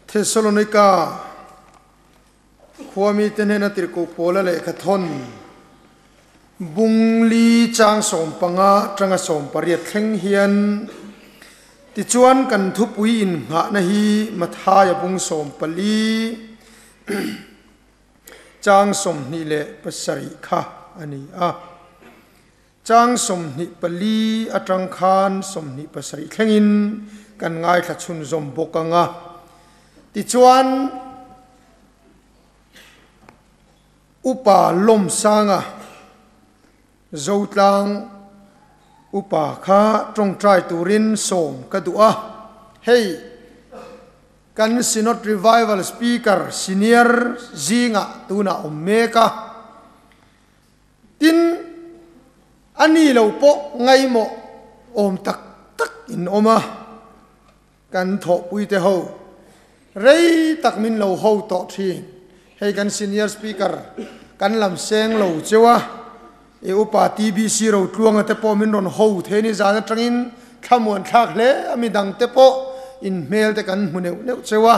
Thessalonica Kwami tenena tirko pola le khathon bungli chang som panga tanga som pariat thleng hian ti chuan kan thupui in nga na hi mathaya bung som pali chang som ni le pasari kha ani a chang som ni pali atang khan som ni pasari thlengin kan ngai thla chun zom bokanga ti chuan upa lom sanga zotlang upa kha trong trai turin som kadua hey kan Synod Revival speaker senior zinga tuna omeka tin ani lo po ngai mo om tak tak in oma kan tho pui te ho rei tak min lo ho to thi hey kan senior speaker kan lam seng lo chewa e upa TBC ro tluanga te po min ron ho theni zana tangin thamuan thak le ami dang te po in mail te kan muneu neu chewa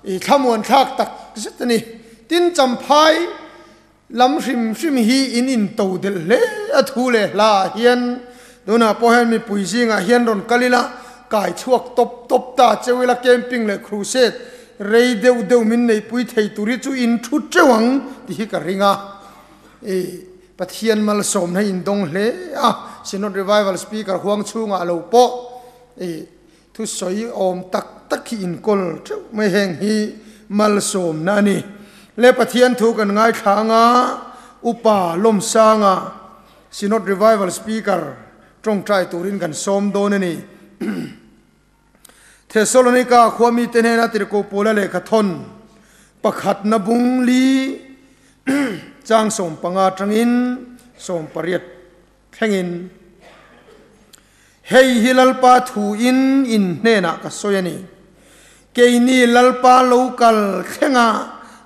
e thamuan thak tak zitani tin champhai lam hrim hi in to del le athu le la hian dona pohen mi puizinga hian ron kalila kai chuak top ta chewila camping le crusade rei deu min nei pui thei turi chu in thu chewang ti ka ringa e pathian mal som na in dong hle a Synod Revival speaker huang chunga lo po e thu soi om tak ki in kol mai heng hi mal som na ni le pathian thu kan ngai thanga upa lom sanga Synod Revival speaker trong trai turin kan som don ni Thessalonica Kwami tenena tirko pola le khathon pakhat na bungli chang som panga tangin som pariat thengin hei hilalpa thu in nena ka soyani keini lalpa local thenga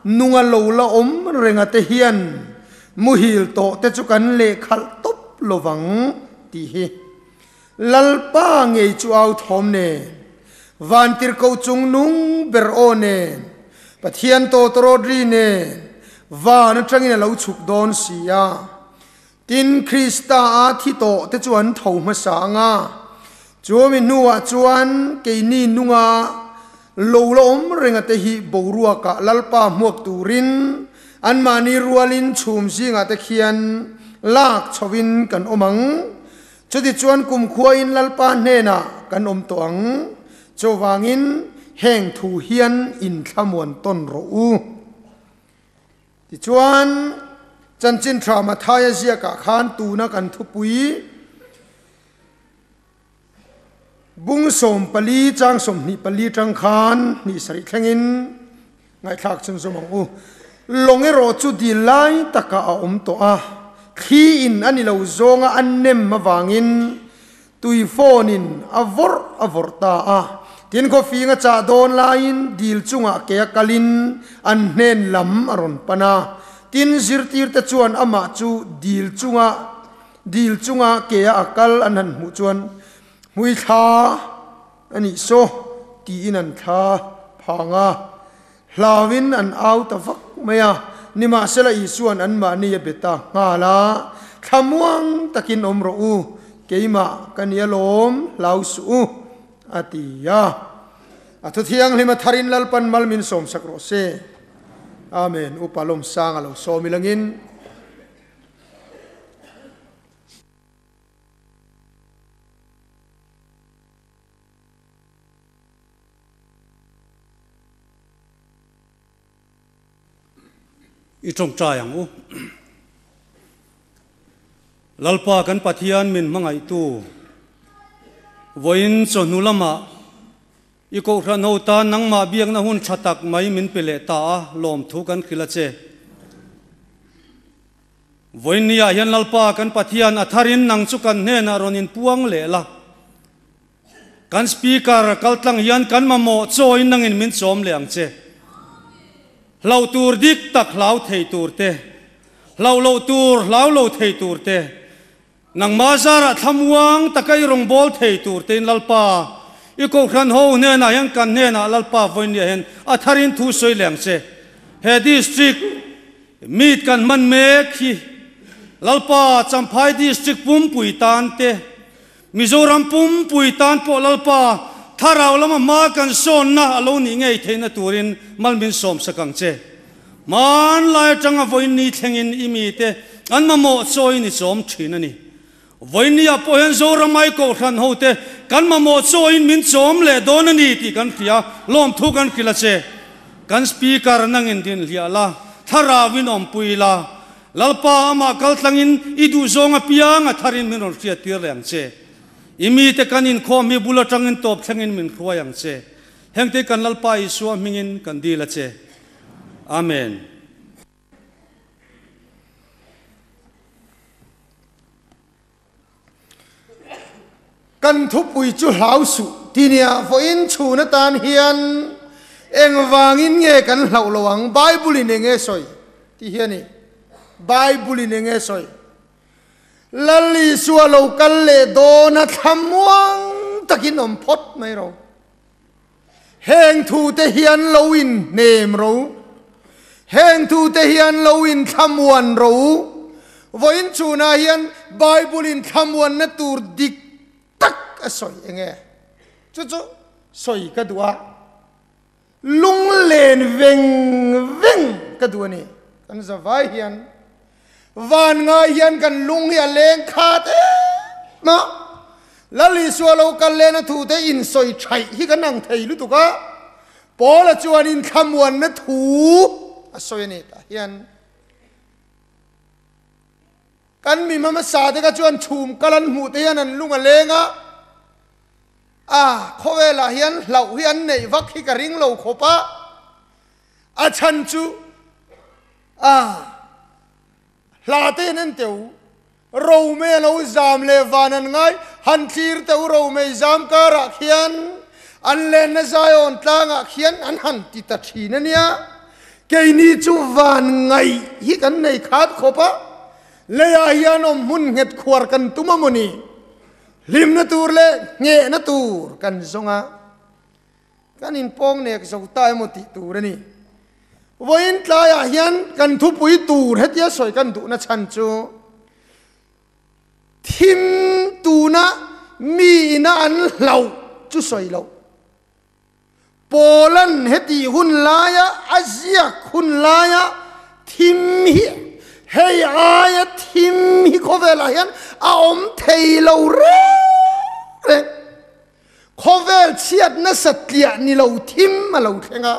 nunga lo la om renga te hian muhil to te chukan le khal top lovang ti hi lalpa ngei chu au thom ne van tir ko chung nung ber one pathian to trodri ne van atangin lo chuk don sia tin Krista a thi to te chuan tho ma sa nga chuami nuwa chuan keini nunga lo lom renga te hi borua ka lalpa muak turin an mani rualin chum singa te khian lak chowin kan omang chudi chuan kum khuain lalpa hena kan om toang chowangin heng thu hian in thamuan ton ro u ti chuan chanchin thama thaya zia ka khan tu na kan thupui bung som pali chang som ni pali tang khan ni sari thlengin ngai thak chun zomang u longero chu di lai taka a om to a khi in ani lo zonga annem mawangin tui phonin avor ta a tin ko finga cha don lain dil chunga ke kalin an nen lam aron pana tin zirtir te chuan ama chu dil chunga ke akal anan mu chuan hui tha ani so ti in an tha phanga hlawin an out of maya nima sela isuan an ma ni beta ngala thamuang takin omro u keima kanialom lausu atiya atu thiang lima tharin lalpan malmin som sakro se amen upalom sanga lo so milangin itong trayang u lalpa kan pathian min mangai tu voin chonulama iko rano ta nangma biang na hun thatak mai min pele ta lom thu kan khilache voin nia hian lalpa kan pathian atharin nang chukan ne na ronin puang le la kan speaker kaltlang hian kan mamo choi nangin min chom leang che lau tur dik tak lau thei tur te lau tur lau thei tur te nang mazara thamuang takai rong bol thei tur te lalpa อีกครั้งโหเนี่ยนะยังกันเนี่ยนะลัลป้าวันนี้เห็นอัธรินทูสวยแหลงเสเฮดิสตริกมีดกันมันเมฆลัลป้าจำพายดิสตริกปุ่มปุยตานเตมิโซรัมปุ่มปุยตานพอลัลป้าถ้าเราละมากันโซนนะอโลนี่ไงเทนตูรินมันเป็นสมสกังเจมันลายจังวันนี้เทงินอิมีเตอันมาโมโซยนี่สมชีนันนี่วันนี้พอเห็นโซรไม่ก็ขันหูเตกันมาโมโซยมินสมเลโดนนี่ที่กันที่ล้อมทุกันกิลเชกันสปีกเกอร์นั่งอินดินเลียละถ้าราวินอมปุยละลัลป้ามากัลตังอินอิดูซงอพิยังทารินมินอร์เสียตีเรียงเชอิมีเตกันอินข้อมีบุลจังอินตบจังอินมินครัวยังเชเฮงเตกันลัลป้าอิสวามิงอินกันดีละเชอาเมนกันทุบปุยจุหาวสุที่เนี่ยฝอินชูนตานเฮียนเอ็งวางอินเงกันเหล่าระวังไบเบิลอินเงสอยที่เฮียนี่ไบเบิลอินเงสอยลลีสัวเรากันเลโดนะทำวังตะกินอมพดไม่เราแหงทูเตเฮียนเราอินเนมเราแหงทูเตเฮียนเราอินทำวันเราฝอินชูนาเฮียนไบเบิลอินทำวันนัตูร์ดิกตักสอยเองจู่ๆสอยก็ดูว่าลุงเลนเวงก็ดูนี่กันจะว่าเฮียนวันงาเฮียนกันลุงเฮียเลงขาดมาแล้วลิสวาเรากันเลนทูเตอินสอยชัยที่กันนั่งไทยรู้ตุกะพอละจวนอินคำวันนัทูสอยนี่เฮียนกันมีมาสาเด็กจวนชุมกันหูเตียนันลุงเลงเขาเวลาเฮียนเหล่าเฮียนในวักฮิกริงเหล่าขบะฉันจูลาเตนันเตียวเราไม่เราจามเลวานันไงฮันทีร์เตียวเราไม่จามการะเฮียนอันเลนใจอ่อนตางะเฮียนอันหันติดทีนั่นเนี่ยแกนี่จูวานไงฮิกันในขาดขบะเลยอาเฮียนอมมุนเห็ดขวดกันตุมมุนีลิมนตูร์เลยเงะนตูร์กันซงะกันอินปองเนี่ยก็สุดท้ายหมดติตูร์นี่วันตายอาเฮียนกันทุบปุยตูร์เฮ็ดยาสวยกันดูนะฉันจูทิมตูนะมีนะอันเหล่าจุสวยเหล่าโปแลนด์เฮ็ดดีหุ่นลายะอาเซียหุ่นลายะทิมเฮียเฮียอาทิมฮิโคเวลาเฮียนอาอมเทยเราเร่โคเวลเชียดนัสเตียนี่เราทิมมาเราเทงะ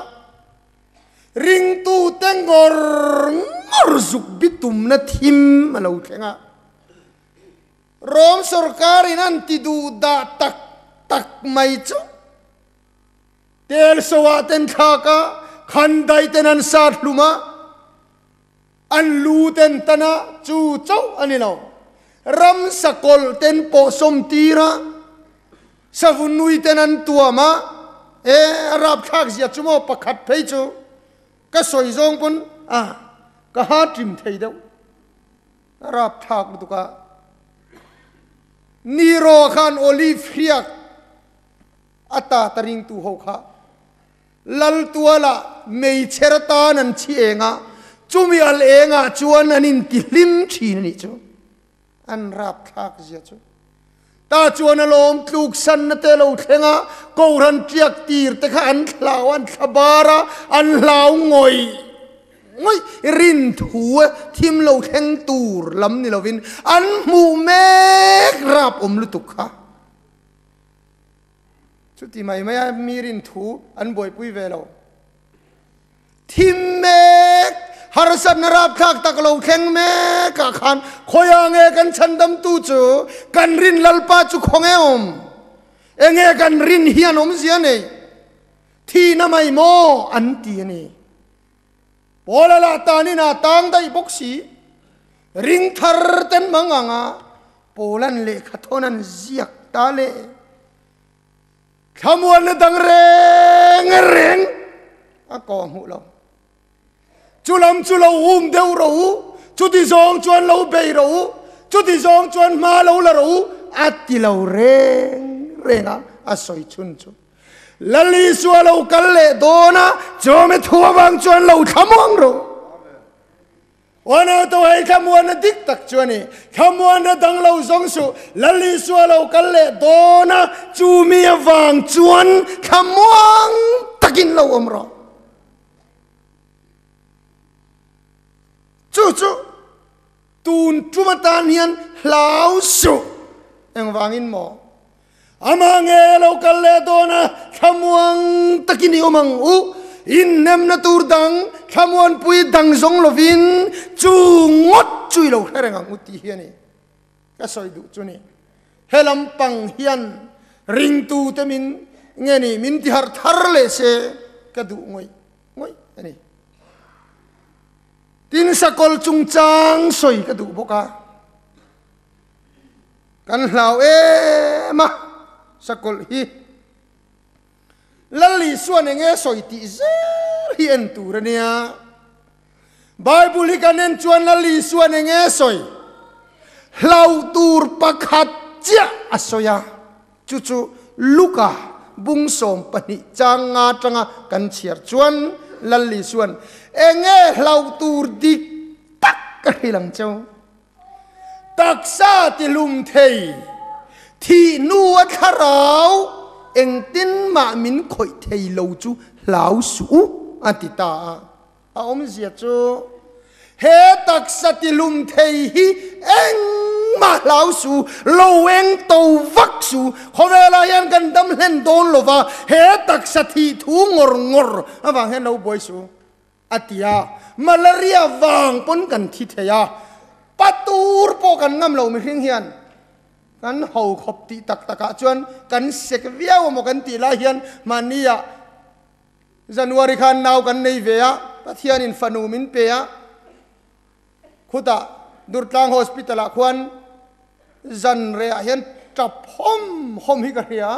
ริงตูเตงกอร์งอร์ซุกบิตุมนัทิมมาเราเทงะรอมสรการินันติดูดาตักไม่จูเตลสวัสดิ์ทากะขันไดเตนันซาดลุมาอันลูเต็นตนะจู่เจ้าอันนี้เรารำสกอลเต็นโปสมตีระสฟุนุยเต็นันตัวมารับทักเสียจุโมปะขัดเพยจูก็สวยจงปนก็หาจิมเทยเดียวรับทักตุกะนีโรขันโอลิฟเรียกอัตตาตริงตูหกะลัลตัวละไม่เชรตานันชีเองจูมีอะไรเองจวนอันนี้ติลิมชีนี่จูอันรับทักเสียจูตาจวนอารมณ์ลูกสันนเตลูเทงะกูรันเจียกตีร์แต่ข้าอันลาวอันขบาระอันลาวงอยรินถัวทิมเราเทงตูร์ลำนี่เราวินอันมูเมกรับลุตุกะชุดที่ไม่มีรินถัวอันบ่อยปุยเวลาทิมเมกฮาร์สันนรับทักตะกเราแข็งแม่กะขันคอยางเอกันฉันดำตูจูกันรินลัลปาจุคงเอมเองเอกันรินเฮียนอมเสียนี่ที่น้ำไม่โมอันตีนี่พอละละตานี่นาตังได้บุกสีริงทาร์เต็นมังงะโปลันเล็กขทอนันเสียกตาเล่ขมวนดังเร่งก็หูเราจุลำจุลอุ้มเดียวเราจุดที่สองจวนเราเบยเราจุดที่สองจวนมาเราละเราอัดที่เราเร่ง a soi chun chu lali suwa lo kal le dona chome thua wang chuan lo thamong ro wana to hai khamwan dik tak chuani khamwan dang lo zong su lali suwa lo kal le dona chumi wang chuan khamwang takin lo omro chu chu tun chumatan hian hlau su eng wangin mo amange lo kal le dona khamwang takini omang u in nem na tur dang khamwan pui dang zong lovin chu ngot chui lo herang uti hiani ka soi du chuni helam pang hian ring tu temin ngeni min ti har thar le se ka du ngoi ngoi ani tin sakol chung chang soi ka du boka kan hlau e ma sakol hi lali suan enge soi ti zer hi en turania bible hi kanen chuan lali suan enge soi hlau tur pakhat cha asoya chuchu luka bung som pani changa tanga kan chiar chuan lali suan enge hlau tur dik tak ka hilang chau taksa ti lum thei thi nuwa tharau eng tin ma min khoi thei lo chu lau su atita a om zia chu he taksa ti lum thei hi eng ma lau su lo eng to vak su khowela yan kan dam len don lova he taksa thi thu ngor ngor awang he no boy su atia malaria wang pon kan thi theya patur po kan ngam lo mi hring hian kan ho khop ti tak taka chuan kan sek viau mo kan ti la hian mania January khan naw kan nei veya pathian in fanu min pe ya khuta durtlang hospital a khwan zan re hian tap hom hi ka ria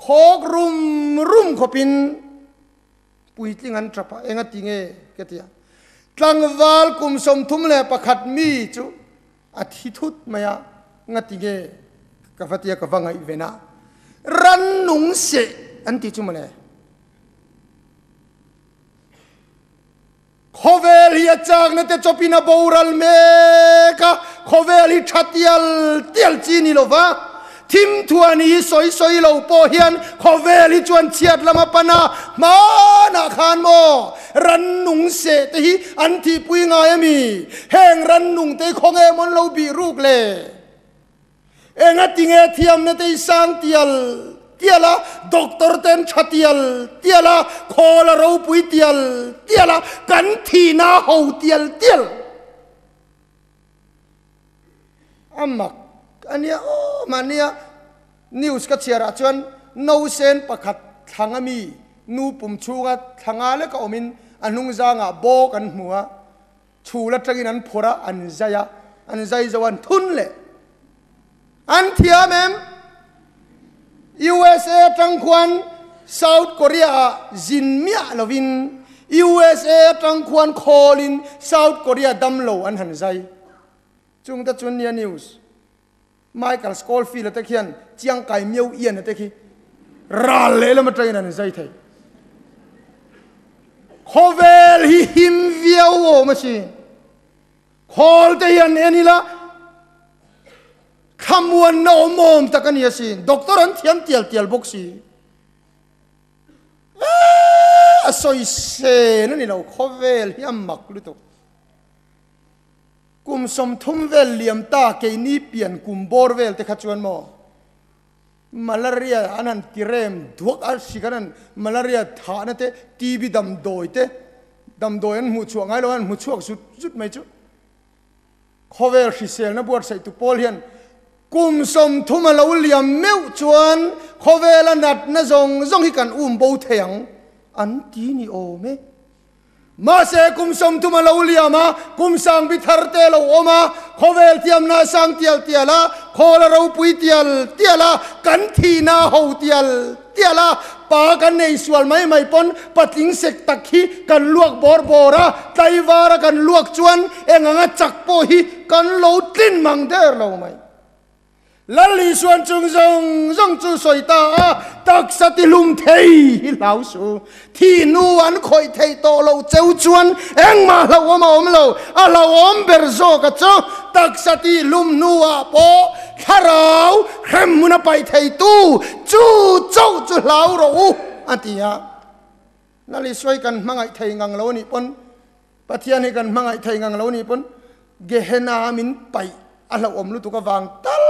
khok rum khopin puitling an trapa enga tinge ketia tlangwal kum som thum le pakhat mi chu athi thut maya ngatige kafatia kawanga ivena ran nung se anti chu mane khovel hi achak na te chopina boral meka khovel hi thatial tial chini lova thim thuani soi lo po hian khovel hi chuan chiat lama pana mana khan mo ran nung se te hi anti pui nga emi heng ran nung te khonge mon lo bi ruk le enga tinge thiam na te sang tiala doctor ten chatial tiala khola ro pui tiala kan thina ho tial amak ania mania news ka chiara chuan no sen pakhat thangami nu pum chunga thanga le ka omin anung zanga bo kan hmuwa chula tangin an phora an zai zawan thun le an thia mem USA tangkwan South Korea zinmia lovin USA tangkwan kholin South Korea damlo an han zai chung ta chun nia news Michael Scofield ta khian chiang kai meu ian ta khi ral le lam train an zai thai khovel hi him viao machine khol te hian enila khamwan no mom takani asin doctor an thiam tial boxi asoi se nani lo khovel hiam mak luto kum som thum vel liam ta ke ni pian kum bor vel te khachuan mo malaria anan tirem duak ar sikanan malaria thana te tb dam doin mu chuang ai lo an mu chuak sut mai chu khovel sel na buat sai tu pol hian kum som thuma lo liam meu chuan khowela nat na zong hi kan bo theyang an ti ni o me ma se kum som thuma lo liama kum sang bi thar te lo oma khovel tiam na sang tiala khola ro pui tiala kan thi na ho tiala pa kan nei sual mai pon patling sek takhi kan luak bora taiwara kan luak chuan enganga chakpo hi kan lo tlin mang der lo mai lali suan chung zong zong chu soi ta tak sa ti lum thei lau su thi nu an khoi thei to lo cheu chuan eng ma lo om lo a lo om ber zo ka cho tak sa ti lum nu a po kharau khem mun pai thei tu chu chau chu lau ro atia lali soi kan mangai thei ngang lo ni pon pathian hi kan mangai thei ngang lo ni pon Gehenna min pai a lo om lu tu ka wang tal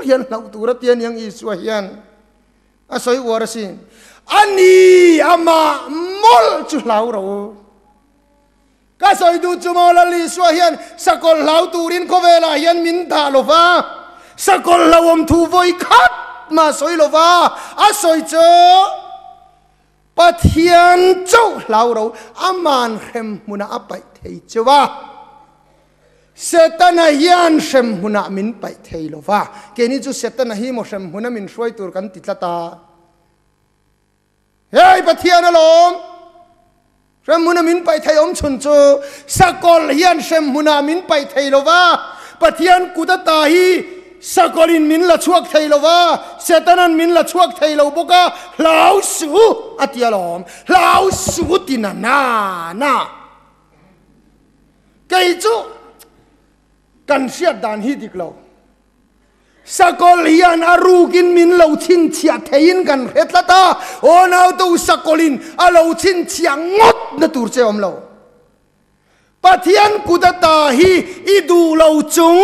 hian lau tu ra tian yang isu hian a soi war sin ani ama mol chu lau ro ka soi du chu mo la li su hian sakol lau turin ko vela hian min da lo va sakol lawom thu voi khat ma soi lo va a soi cho pathian chau lau ro aman khem muna apai thei chewa Setana hian shem huna min pai thei lova keni chu setana hi mo shem huna min shroi tur kan titlata hei pathian alom shem huna min pai thei om chun chu sakol hian shem huna min pai thei lova pathian kudata hi sakolin min la chuak thei lova setanan min la chuak thei lo boka lau su atialom lau su tinana na kei chu kan siat dan hi dik lo sakol hian arugin min lo chin chia thein kan retlata onau to sakolin a lo chin chia ngot na tur che om lo pathian kudata hi idu lo chung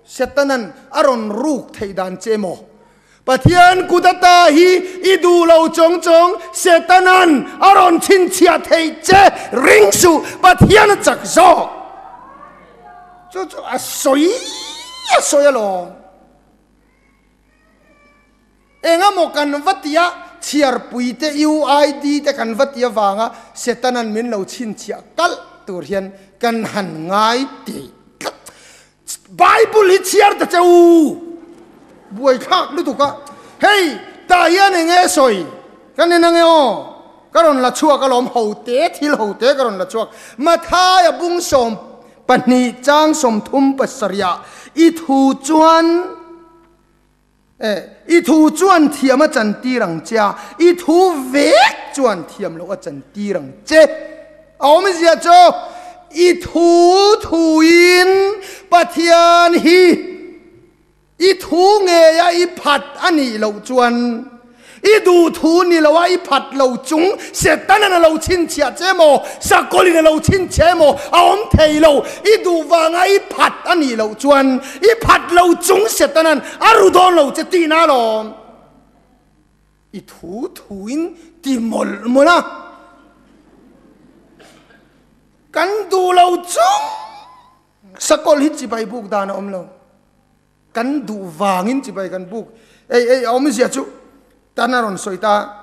setanan aron ruk thei dan che mo pathian kudata hi idu lo chong chong setanan aron chin chia thei che ringsu pathian chak zo a soi lo enga mo kan vatia chiar puite UID te kan vatia wanga setanan min lo chin chia kal tur hian kan han ngai ti Bible hi chiar ta chau buai khak lu tu ka hey ta hian enge soi kan ne nge o karon la chuak kalom hote thil hote karon la chuak ma tha ya bung som pani chang som thum pasarya I thu chuan thiam a chan ti rang cha I thu vek chuan thiam lo a chan ti rang che aom zia cho I thu in pathian hi I thu nge ya I phat ani lo chuan I du thu ni lo I phat lo chung setana lo chin chia che mo sakoli lo chin che mo aom thei lo I du wanga I phat ani lo chuan I phat lo chung setana aru don lo che ti na lo I thu in ti mol mona kan du lo chung sakol hi chi bai buk dan om lo kan du wangin chi bai kan buk ei om zia chu tanaron soita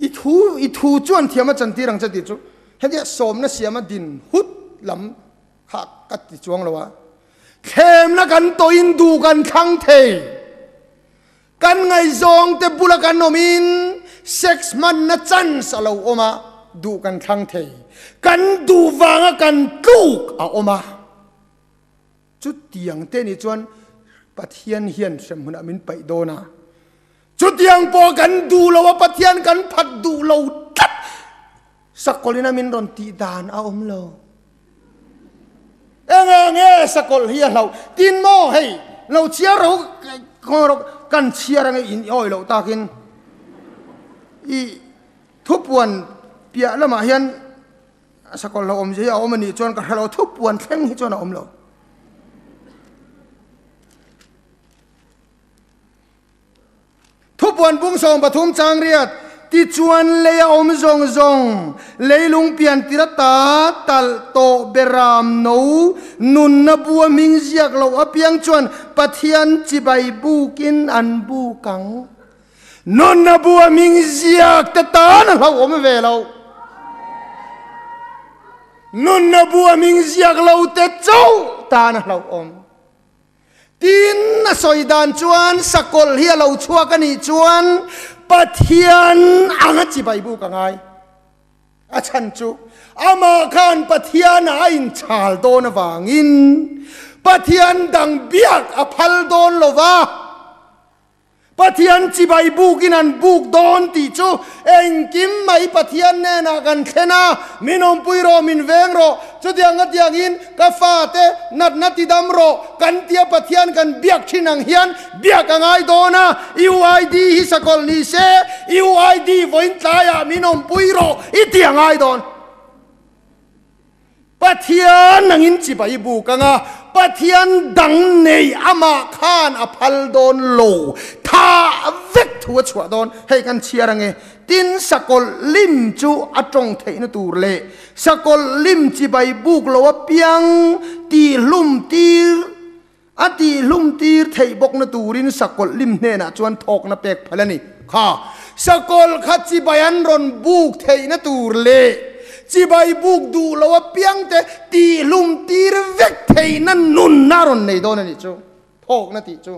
I thu chuan thiama chanti rang chati chu hedia somna siama din hut lam ha kat ti chuang lawa khem na kan to in du kan khang the kan ngai zong te bula kan nomin 6 man na chan salo oma du kan khang the kan du wanga kan tluk a oma chu tiang te ni chuan pathian hian sem huna min pai dona chutiang po kan du lo pathian kan phat du lo tat sakolina min ron ti dan a om lo enge sakol hi lo tin mo hei lo chia ro kan chia rang in oi lo takin I thupuan pia lama hian sakol lo om je a om ni chon ka halo thupuan thleng hi chon a om lo thupuan bung som pathum chang riat ti chuan leya om zong zong leilung pian tirata tal to beram no nun na bua ming ziak lo apiang chuan pathian chi bai bukin an bu kang nun na bua ming ziak ta tan lo om ve lo nun na bua ming ziak lo te chau tan lo om tin na soidan chuan sakol hi lo chua ka ni chuan pathian anga chi bai bu ka ngai a chan chu ama khan pathian a in chal don wangin ปะเทียนดังเบียกอภัลโดนโลวาปะเทียนจีใบบุกินันบุกโดนติจูเองกิมไม่ปะเทียนแน่นากันเทนามินอมปุยโรมินเวงโรจุดยังงัดยังอินกาฟาเตนัดติดามโรกันเตียปะเทียนกันเบียกชินังเฮียนเบียกง่ายโดนะยูไอดีฮิสกอลนิเซยูไอดีวันตายามินอมปุยโรอิเตียง่ายโดนปะเทียนนังอินจีใบบุกังปะเทียนดังในอามาขานอภัลโดนโลท่าเวกทัวชัวโดนให้กันเชียร์ไงตินสกอลลิมจูอัจงเทนตูเล่สกอลลิมจีใบบุกโลวเปียงตีลุ่มตีตีลุ่มตีเทบกนตูรินสกอลลิมเนน่ะจวนทอกนเปกพลนี่ค่ะสกอลขัดจีใบอันรอนบุกเทนตูเล่จีใบบุกดูแล้วว่าเปียงแต่ตีลุมตีรเวกเทนั่นนุนนารอนในโดนนี่จูทอกนั่นติจู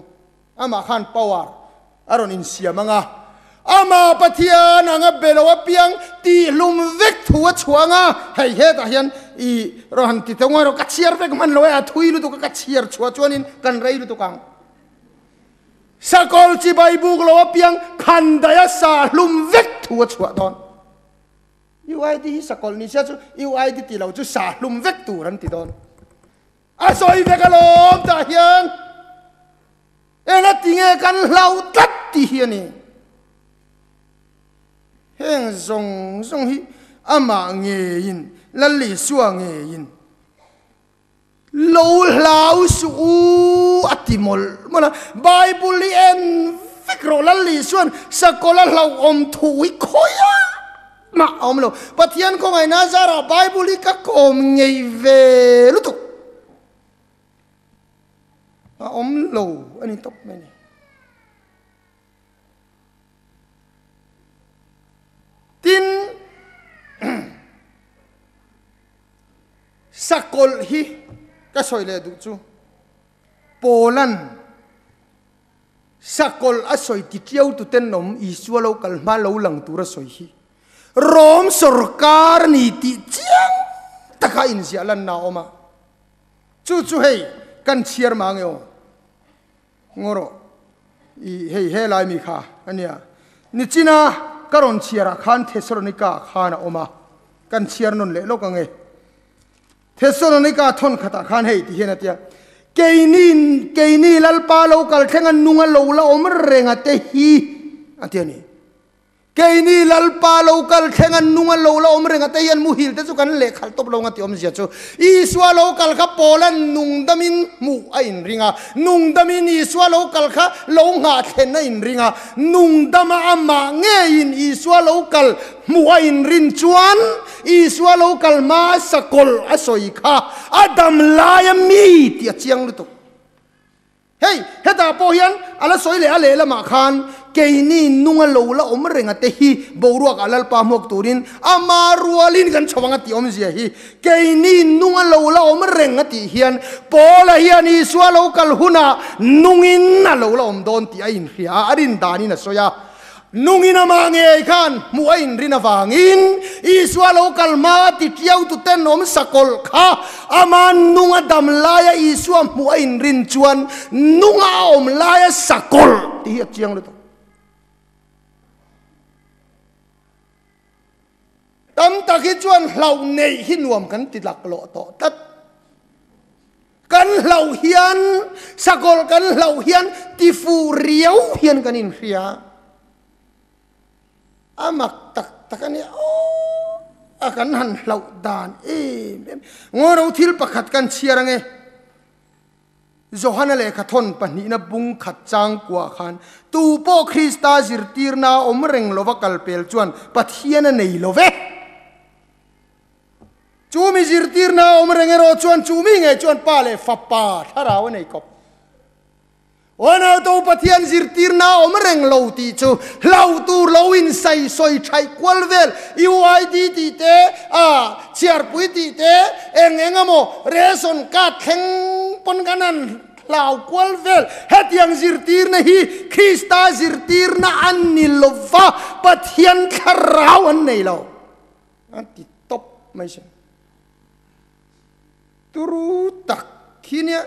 อามาขันปาวาร์อารอนอินเสียมังอามาปะเทียนังเบลว่าเปียงตีลุมเวกทัวชัวงะให้เฮตาเฮียนอีรหันติตงว่าเรากัดเชียร์เวกมันเลยทุยลุตุกัดเชียร์ชัวชวนินกันไรลุตุกังสกอลจีใบบุกแล้วว่าเปียงขันดายสาลุมเวกทัวชัวดอนยูไอดีสกอลนี่เชื่อจูยูไอดีตีเราจูสาลุมเวกตูรันติดอนอาศัยเวกลมตาเฮียนเอ็งติงเอกันเราตัดตีเฮียนี่เฮงทรงฮิอามาเงียนลัลลิสัวเงียนโลลาวสูอัติมอลมันไบเบิลเอ็นฟิกโรลัลลิส่วนสกอลเราอมถุยคอยมาอมโลปะเทียนของไอ้นาซาราไบเบิลก็คมเงยเวลุตุอมโลอันนี้ตบไม่เนี่ยตินสกอลฮีก็สวยเลยดูจูโปแลนด์สกอลอสวยติดเที่ยวตุเต้นนมอิสวาโลกัลมาโลหลังตัวสวยฮีโรมสุรการนิติเจียงตะกาอินเสียลันนาออกมาจู่ๆเฮกันเชียร์มาเงางอโรเฮลายมีค่าอันเนี้ยนิจินาการอนเชียร์ขันเทสโลนิกาขันออกมากันเชียร์นนเละโลกังเงเทสโลนิกาทนขัดขันเฮที่เห็นเตียเกนี่ลัลปาโลกัลเทงันนุงโลละอมเรงเตฮีอันเตียนี่เกนี่ลัลปาโลกัลเทงันนุงโลละอมเรงเตยันมุฮิลเตสุกันเละขัดตบลงติอมเสียจูอิสวาโลกัลข้าโปแลนด์นุงดามินมูอินริงานุงดามินอิสวาโลกัลข้าโลงาเทนอินริงานุงดามาอามาเงยินอิสวาโลกัลมูอินรินจวนอิสวาโลกัลมาสกอลอสอยข้าอดัมลายมีติเจียงลุตุเฮ้ยเฮตาโปเฮียนอะไรสวยเลยอะไรละมาคันเกนี่นุ่งโลละอมเรงเตฮีบรัวกัลปามกตูรินอามารัวลินกันชวังติอมเสียฮีเกนี่นุ่งโลละอมเรงติเฮียนโปละเฮียนอิสวาโลกัลหุนานุ่งอินน่ะโลละอมโดนติอินเฮียอรินดานินะโซยานุ่งอินามาเงยขันมัวอินรินาฟังอินอิสวาโลกัลมาติเที่ยวตุเต้นอมสกอลข้าอามันนุ่งดำลายอิสวามัวอินรินจวนนุ่งอมลายสกอลที่เจียงเลยตัวตำตะกี้จวนเหล่าในหินวมกันติดหลักโลต่อตัดกันเหล่าเฮียนสกอลกันเหล่าเฮียนติฟูเรียวเฮียนกันอินเฮียอามักตักนี่โอ้อากันหันเหล่าดานงอเราทิลประคัดกันเชียร์ไงโจฮันเลขทนปนินบุงขัดจางกว่าขันตูโปคริสตาจิรตีรนาอมเริงโลวกัลเปลจวนปัทเฮียนในโลเวจูมิจิรตีรนาอมเริงโรจวนจูมิไงจวนป้าเลฟับป้าทาราวในกบวันเอาตัวปะเทียนจิรตีรนาอมเรงเหล่าตีจูเหล่าตัวเหล่าอินใส่สอยใช้กวลเวลยูไอดีตีเตเชียร์ปุยตีเตเองโมเรซอนกัดแข่งปนกันนั้นเหล่ากวลเวลเฮตยังจิรตีรนะฮีคริสตาจิรตีรนาอันนิลวะปะเทียนคาราวันในเราอันติตบไม่ใช่ตุรุตักขี้เนี่ย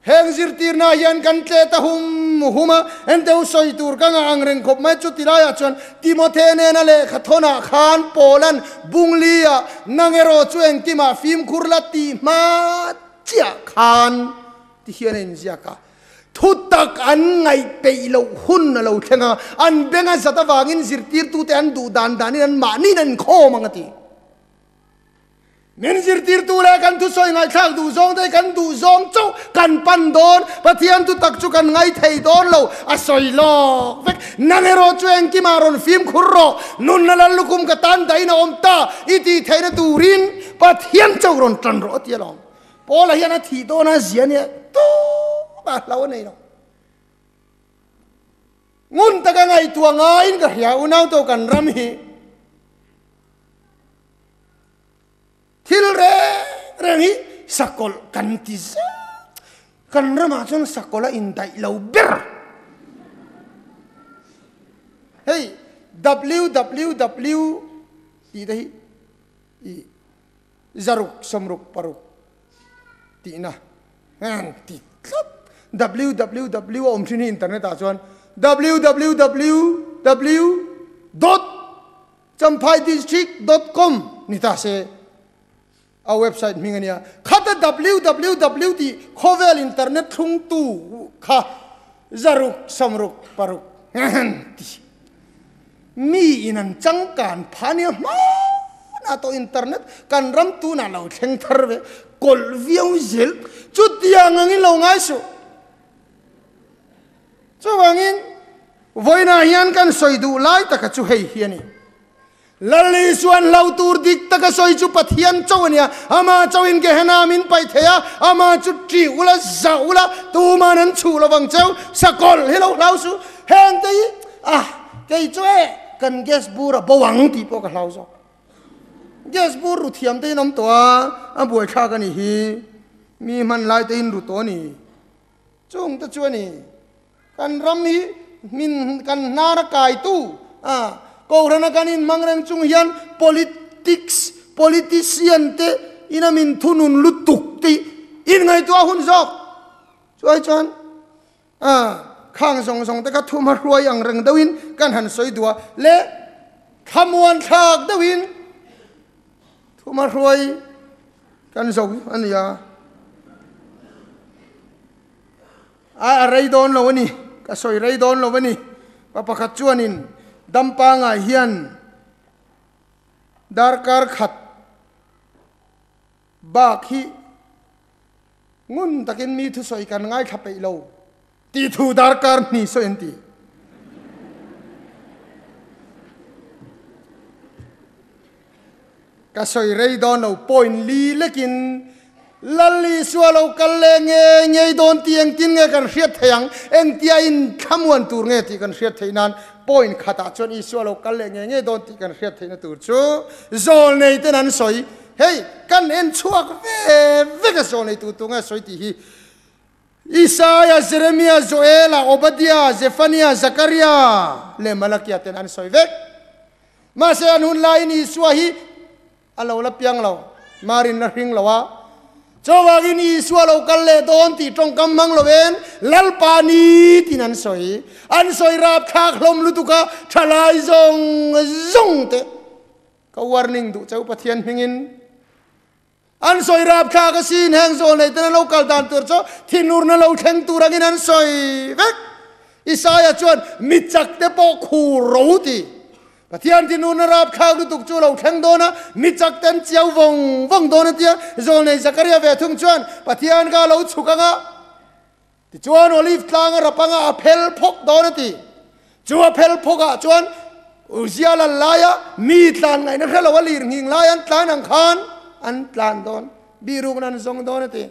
เฮงซิรตีร์นายันกันเตตหุมเอ็นเดวสอยตูร์กังอังเริงขบไม่จุดที่ไรจนติโมเทเนนั่นเลยขัดทนาขานโปลันบุงลียนังเอโรจวงติมาฟิมคุรลตีมาเจียขานที่เฮียนเจียกะทุตักอันไงเปย์เราหุ่นเราเชงอันเบงันสัตว์วางินซิรตีร์ตูเตอันดูดานนี่นั่นมานี่นั่นโคมังตีมินซิรตีร์ตูเลกันทุสอยไงข้างดูซองได้กันดูซองเจ้ากันปันโดนปะเทียนทุตักจุกันไงเทยโดนเราอสอยลอกเวกนั่งเอโรจวงกิมารอนฟิล์มคุรโรนุนนั่นลุกุมกตันได้นะอมตาอิติเทยนตูรินปะเทียนเจ้ารอนตันโรตีลองพอละเฮียนะทีโดนะเสียเนี่ยตู้บาเราเนี่ยงุนตะกันไงตัวง่ายก็เหี่ยวน้าตัวกันรำฮีทิลเรื่องนี้สักคนกันที่ซะกันรำมาจนสักคนละอินไดเราเบอร์เฮ้ย www ที่ได้จารุกสมรุกปรุกที่นะงั้นที่ครับ www อมชินีอินเทอร์เน็ตอาจารย์ www.champhaidistrict.com นี่ตาเสเอาเว็บไซต์มีเงี้ยข้าแต่ www ที่โคเวลอินเทอร์เน็ตทุ่งตู้ข้าจารุกสมรุกปรุกงั้นที่มีอินันจังการพานี่มานาตัวอินเทอร์เน็ตกันรำตูน่าเราเชิงทาร์เวกอลวิวเซลจุดที่ยังงี้เราง่ายสุดช่วงนี้วันนี้ยันกันสอยดูไล่ตะกัจูเฮียนี่ลัลลิส่วนเราตูร์ดิกตะกัสอยจูปัทยันเจ้าเนี่ยอามาเจ้าอินเกหนามินไปเทียอามาจุดจีอุลาซาอุลาตูมานันชูระวังเจ้าสกอลให้เราสู้เฮงตีแกช่วยกันเกสบูระบวังตีพวกเราสู้เกสบูรุเทียมตีน้ำตัวบวยข้ากันนี่มีมันไล่ตีนรุตัวนี่จงตะช่วยนี่กันรำนี้มินกันนารกายตู้ก็รณการอินมังเรงจุงยัน politician เตอินามินทุนุนลุตุกตีอินไงตัวหุ่นซอกช่วยจวนข้างส่งแต่ก็ทุ่มรวยอย่างเร่งดวินกันหันสวยตัวเละขมวนฉากดวินทุ่มรวยกันส่งอันนี้อะไรโดนเราวันนี้ก็สวยไรโดนเราวันนี้ปะปะขัดจวนินดัมปังเฮียนดาร์การขัดบากฮีงุนตะกินมีทุสอยกันง่ายขับไปเราตีทูดาร์การนี่สวยตีก็สวยไรโดนเราปอยลีเล็กินลัลลิสวาเราคัลเลงเงยโดนตีเองกินเงกันเสียเทียงเองตีอินขมวนตัวเงยตีกันเสียเทียนั้นปอยขัดจนอีสวาเราคัลเลงเงยโดนตีกันเสียเทียนตัวชูโซนในเต้นนั้นสวยเฮ้ยกันเอ็นชัวกเวกโซนในตัวเงยสวยตีฮีอิสายาเซเรมียาโจเอลาโอบดียาเซฟานียาซักริยาเลมาลักยาเต้นนั้นสวยเวกมาเสียนุนไลน์อิสวาฮีอัลลอฮ์ละเพียงเรามารินนริงเราวะจาวากินีสวาเราคัลเลโดนตีตรงกำมังเราเองลัลปานีที่นั่นสวยอันสวยรับขากลมลุตุกะทลายซงเตะก็วอร์นิ่งดูเจ้าปะเทียนพิงินอันสวยรับขากสินแห่งโซนในแต่เราคัลดันตัวเจ้าที่นูร์นั่นเราแข่งตัวรักินันสวยเวกอิสายาชวนมิจักเตปอคูรูตีปะเทียนที่นูนรับข้าวดูตุกจูเราแข่งโดนะมิจักเต็นเจียววงโดนเตียโซนในสักการะเวทุงชวนปะเทียนก็เราชุกงะที่ชวนโอลิฟต์ลางรับงะเพลพกโดนตีจวนเพลพกชวนอุเซียลลายะมีตลานไงนั่นแค่เราว่าลีร์หิงลายันตลานังคานอันตลานโดนบีรุกนันทรงโดนตี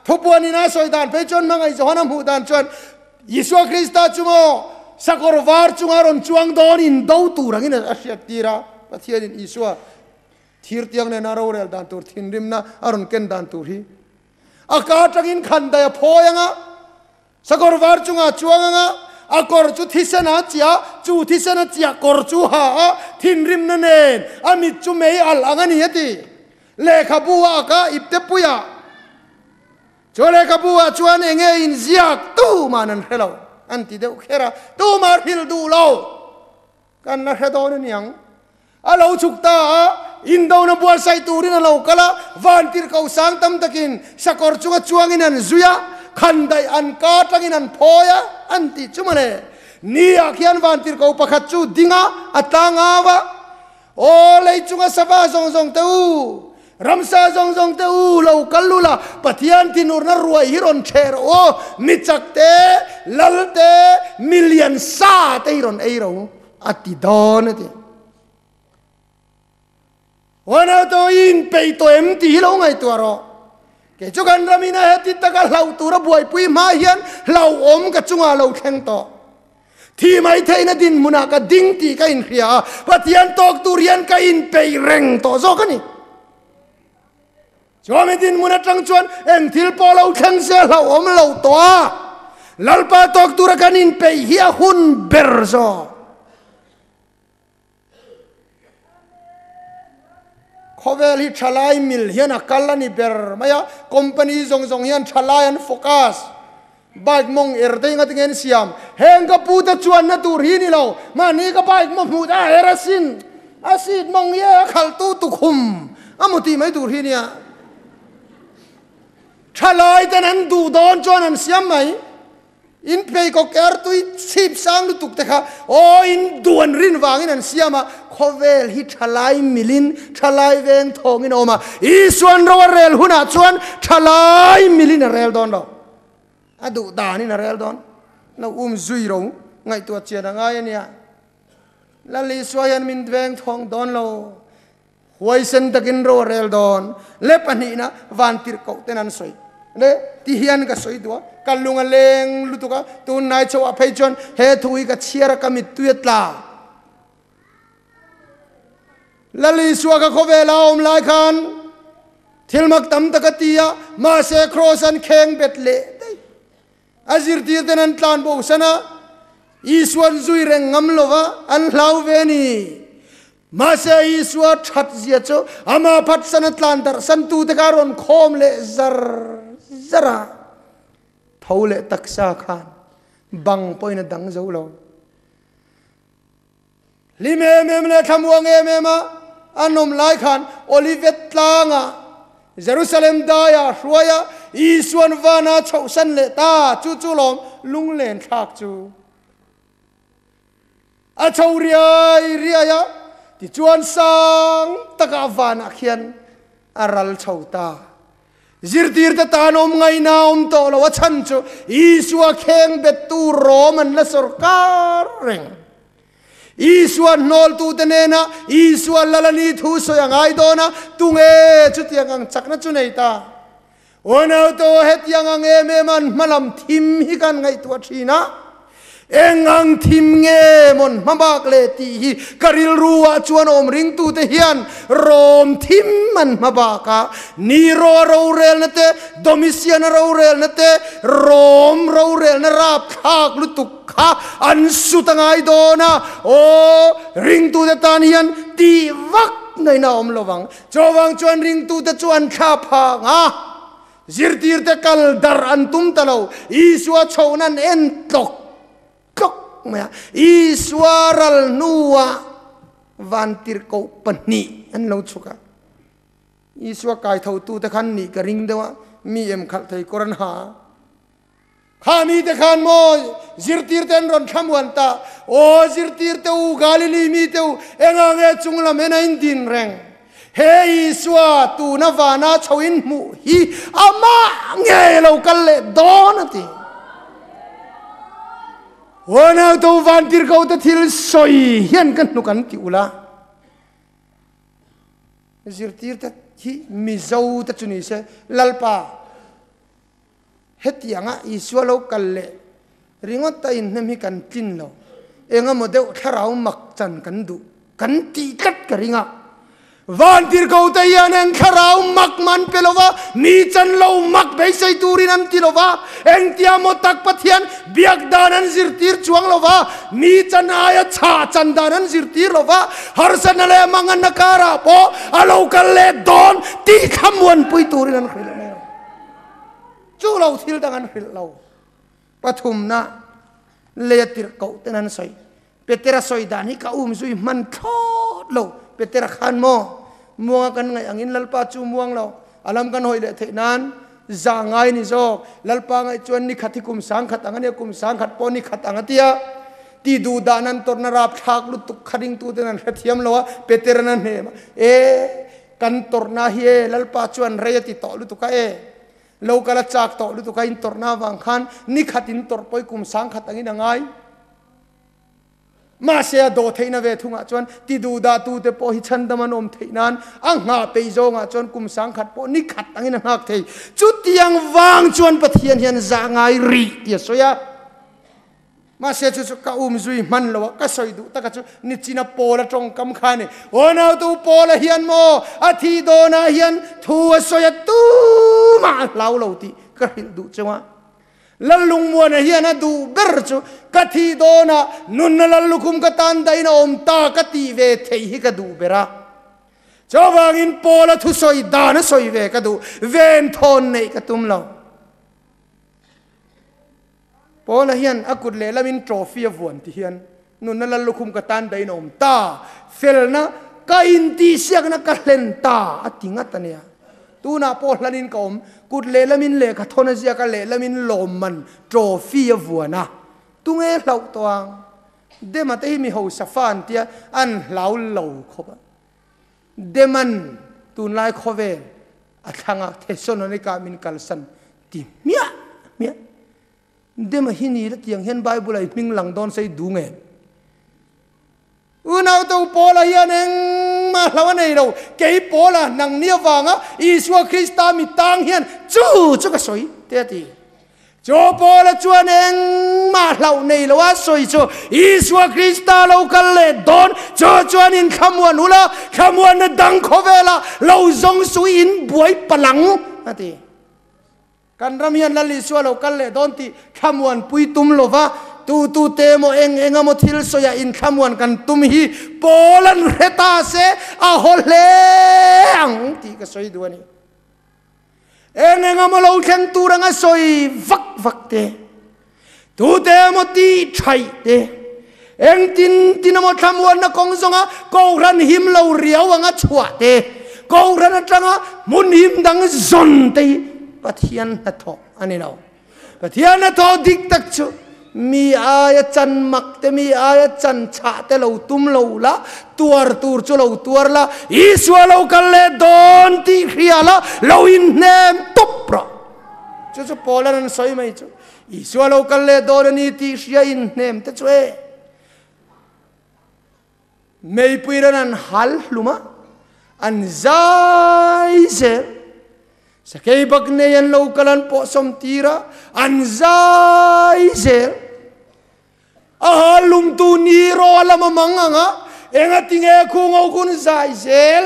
ทุบวันนี้นะสวยดานไปจนมังไอจวนน้ำหูดานชวนยิสุคริสต์จุโมสักวาร์จุงอารอนจวงโดนอินดาวตูรังอินอาชีพตีระปะเทียนอิสุทีร์ที่ยังเนนาราเรลดันตูร์ทินริมนะอารอนเกนดันตูร์ฮีอากาศกินขันได้พอยังอ่ะสักวาร์จุงอาจวงอ่ะอากอร์จุทิศนาจียจูทิศนาจียกอร์จูฮาทินริมนั่นเองอามิจูเมย์อัลอังนี้ตีเลขาบัวอากาอิบเตปุยา cho le ka bua chuan enge in ziak tu manan hello an ti deuh khera tu mar hil du lo kan na hedon niang alo chukta in do na bua sai turin alo kala van tir kau sang tam takin sakor chunga chuangin an zuya khandai an ka tangin an phoya an ti chumale ni akhian van tir kau pakhat chu dinga atanga wa o lei chunga sava zong zong teu ramsa zong zong teu lo kalula pathian tinur na ruai hiron cher o michakte lalte million sa te hiron eiro ati don ati wana to in pei to empty lo ngai to ro ke chukan ramina heti taka lau tura buai pui ma hian lau om ka chunga lo theng to thi mai theina din muna ka ding ti ka in khria pathian tok turian ka in pei reng to zo ka ni chome din muna tang chuan eng thil po lo theng se lau om lo to lalpa tok tura kan in pei hia hun ber zo khovel hi thalai mil hian akalani ber maya company zong zong hian thalai an focus bike mong erde nga tingen siam heng ka puta chuan na tur hi ni lo mani ka bike mo mu da herasin asid mong ye khal tu khum amuti mai tur hi nia thalai tan an du don chuan an siam mai in pei ko ker tu sip sang lu tuk te kha o in duan rin wangin an siama khovel hi thalai milin thalai veng thongin oma isuan ro rel huna chuan thalai milin rel don lo adu dani na rel don no zui ro ngai tu chian ngai ania la li soyan min veng thong don lo huai sen takin ro rel don le pani na van tir ko tenan soi le ti hian ka soi do kalunga leng lutuka tu nai chawa pheichon he thui ka chiara ka mit tuetla lali suaga khovela om lai khan thilmak tam takatia ma se crossan kheng betle azir ti tenan tlan bo sana iswan zui reng ngam lova an hlau veni ma se iswa that zia cho ama phat sana tlan dar san tu te karon khom le zara thole taksa khan bang poina dang zo lo lime mem le thamwang emema anom lai khan olivet tlanga jerusalem daya hruaya iswan vana chausan le ta chu chu lom lunglen thak chu a chauria riaya ti chuan sang taka vana khian aral chauta zirtir ta tanom ngai na to lo chan chu iswa kheng betu roman la sarkar reng iswa nol tu tenena iswa lalani thu so yang ai dona tunge chu tiang ang chakna chu nei ta ona to het yang ang eman malam thim hi kan ngai tu thina engang thim nge mon mabak le ti hi karil ruwa chuan om ring tu te hian rom thim man mabaka ni ro rel na te domisian ro rel na te rom ro rel na rap khak lu tuk kha an su tangai dona o ring tu te tan hian ti vak nei na om lowang chowang chuan ring tu te chuan kha pha nga zirtir te kal dar an tum talo iswa chounan en tok maya iswaral nuwa vantir ko pani an lo chuka iswa kai thau tu ta khan ni ka ring dewa mi em khal thai koran ha khami te khan mo zirtir ten ron thamwan ta o zirtir te u galili mi te u enga nge chungla mena in din reng he iswa tu na vana chawin mu hi ama nge lo kal le donati wana to vantir ko ta thil soi hian kan nu kan ti ula zirtir ta hi mizo ta chuni se lalpa hetianga iswalo kalle ringot ta in nemi kan tin lo enga modeu tharau mak chan kan du kan ti kat ka ringa vantir ko ta yan tharau mak man pelova ni chan lo mak be sai turin an ti lova eng tia mo tak pathian biak danan zirtir chuang lova ni chan aya cha chan danan zirtir lova harsan le mangan nakara po alo kalle don ti khamwan pui turin an khile จูเราทิลดังอันหิลเราปฐุมนะเลียติรเก่าเตนันสอยเปเตระสอยดานี่ก็ซุยมันทอดเราเปเตระขันโมมัวกันไงอังอินลัลปาจูมัวเราอารมกันหอยเลเทนั้นจางไงนี่โจลัลปาไงจวนนี่ขัดที่กุมสังขัดอังเนี่ยกุมสังขัดปอนี่ขัดอังเตียที่ดูดานันตรนราบทักลุตุขัดิงตูเตนันเทียมเราเปเตระนันเฮกันตรนาเฮลัลปาจวนเรียติต่อลุตุกะเรากระจากต่อลุตุกะอินตรนาวังขันนี่ขัดอินตรปอยกุมสังขัดอังอินไงมาเสียโดเทนเวทุงจวนที่ดูดาตูเตปอหิชันดมันอมเทนันอังหาไปจงจวนกุมสังขัดปอนิขัดอังอินหักเทจุดยังวางจวนปะเทียนเฮียนจางไงรีเดียสวยมาเสียจุดก็ซุยมันละวะก็สวยดูตะกจุนิจินาโปละจงกำขันโอนาตูโปละเฮียนโมอาทิโดนาเฮียนทัวสวยตูมาเล่าเราตีก็หินดูจังวะลัลลุงมัวนะเฮียนะดูเบรจูกะทีโดนะนุนลัลลุคุมกะตันไดนะอมตากะตีเวเทหิกะดูเบระจาวางินโปละทุสอยดานะสอยเวกะดูเวนทอนเนกะตุมเราโปละเฮียนอากุดเลละมินโทรฟีอวนที่เฮียนนุนลัลลุคุมกะตันไดนะอมตาเฟลนะกะอินติเสียกนะกะเลนตาอติงัตเนี่ยตูน่าโปละนินกอมกุดเลละมินเลกะทนเสียกะเลละมินลมมันโทรฟีอวนนะตุงเหล่าตัวเดมันที่มีหัวสฟานเตียอันเหล่าขบเดมันตุนไลขบเวอัฐางเทศนนิกามินกัลสันติเมียเดมันหินี่ละเตียงเห็นไบเบิลไอมิงหลังดอนใส่ดูเงอุณเอาตัวโปลาเฮียนเองมาเหล่านี้เราเกี่ยโปลานังเนียวฟังอ่ะอิสวาคริสต์มีตังเฮียนจู่ก็สวยเตี้ยตีโจโปลาจวนเองมาเหล่านี้เราว่าสวยจู่อิสวาคริสต์เราคันเล่ดอนจวนอินขมวนอุลาขมวนดังขเวลาเราจงสวยอินบวยพลังนั่นตีกันรำเฮียนลัลิสวาเราคันเล่ดอนตีขมวนปุยตุมโลวะตูเตโมเองมทิลสยาอินขมวนกันตุมฮีโปลันเรตาเซอาโฮเลงตีก็สวยด้วยนี่เองมเราเข็นตูรังสวยวักเตตูเตโมตีไทยเตเองตินมขมวนนักงซงะกอรันหิมเราเรียวงะชัวเตกอรันจังะมุนหิมดังซอนเตปะเทียนนัทโตอันนี้เราปะเทียนนัทโตดิกตักชูมีอายจันมักแต่มีอายจันชาแต่เราตุ้มเราละตัวตูร์จูเราตัวละอิสวาเราคันเลดอนที่เขียละเราอินเนมตุประจู่โปลันสอยไหมจู่อิสวาเราคันเลดอนนี่ที่เขียอินเนมแต่ช่วยไม่พูดนั้นฮัลลุมะอันใจเสียสกัยบักเนียนเราคันปอสมตีระอันใจเสียอาลุมตูนีโรอละมังงะเองติงเอคุงเอาคุณใจเสีย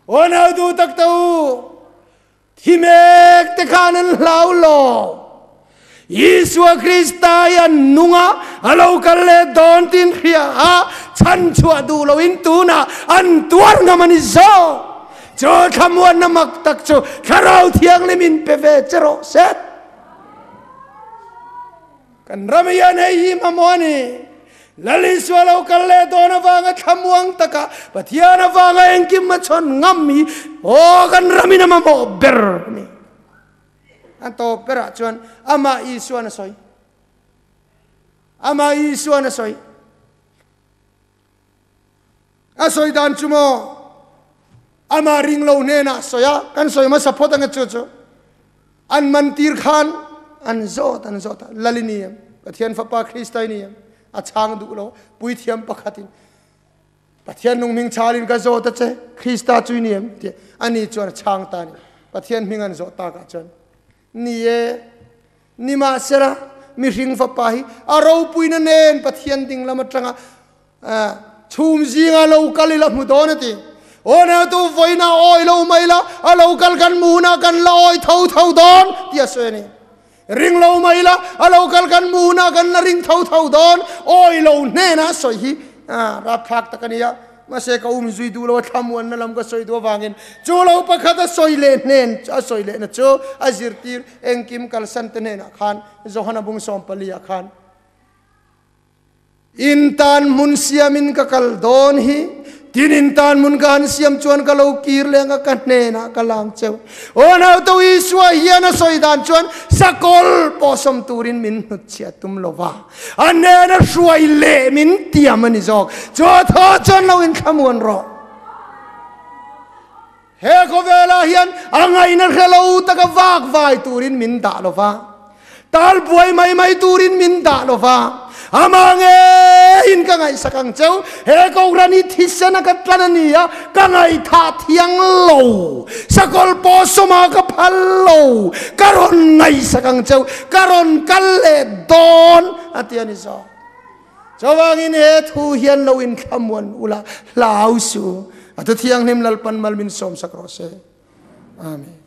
โอนาดูตักตูที่เมกเตคานันลาวโลยิสวาคริสต์ยันนุงะเราคันเลดอนตินเฮียฉันชัวดูเราอินตูนะอันตัวงามันอิโซโจขมวนนมักตักโจคาราวเทียงเลมินเปเวเจโรเซตกันรำยันให้ยิมามวนีลลิสวาเราคันเลดอนฟังขมวงตะกะปะเทียนฟังเองกิมมาชนงามีโอ้กันรำมินมาโมเบรนี่อันโตเปรจวนอามาอิสวานสอยอามาอิสวานสอยอาสอยดานจุโมอามาริงโลเนนะสอยกันสอยมาสปอตังเจจูอันมันตีร์ขานอันโจตลลินียมปะเทียนฟ้าปาคริสต์นียมอาช่างดูโลปุยเทียมปะขัดินปะเทียนนุ่งมิงชาลินก็โจตเจคริสต์จุยนียมอันนี้จวนช่างตานี่ปะเทียนมิงันโจตากจวนนี่มาเสระมีริงฟ้าปาฮีอาเราปุยนั่นเองปะเทียนดิ่งละมาจังชุมจีงาเราคัลลิละมุดอนตีโอ้เนี่ยตัวไฟน่าอ้อยเราไม่ละเราคัลกันมูน่ากันละอ้อยเท่าดอนที่อาศัยนี่ริงเราไม่ละเราคัลกันมูน่ากันละริงเท่าดอนอ้อยเราเน่นะสวยฮีรับทักตะกันนี้ มาเสกอุ้มจุยดูเราทำวันนั่นลำก็สวยตัววางเงินจูเราประคัตสวยเล่นเน้นสวยเล่นนะจูอาจิรตีเองกิมกัลสันเตเนนะขันโจฮันบุงสอมปลียขันอินตันมุนเซียมินกัลโดนฮีทินอินตันมุนกันเซียมชวนกัลเอากีร์เลงกันเนนะกัลลังเจ้าโอ้นาตัวอิสวาฮีนะสวยดานชวนสักคนพอสมตูรินมินนุเชียตุมโลวาอันเนนะสวยเล่มินเตียมันนิจอกจูท้อจนเราอินขมวนรอเฮโคเวลาเฮียนอังไงนั่นเฮลาอุตกวากวายตูรินมินดาโลวาตาลป่วยไม่ตูรินมินดาโลวาอามังเอินกังไงสักเจ้าเฮกอรานิทิศนักตลานียกังไงท่าเทียงโลสักคนพอสมากับพัลโลการอนไงสักเจ้าการอนกัลเลดอนอาทิตย์นี้ซอเจ้าว่างินเฮทูเฮียนโลอินขมวนอุลาลาวสูอาทิตย์ที่ยังนิมลลปันมัลมินสมสักรอเซอาเมน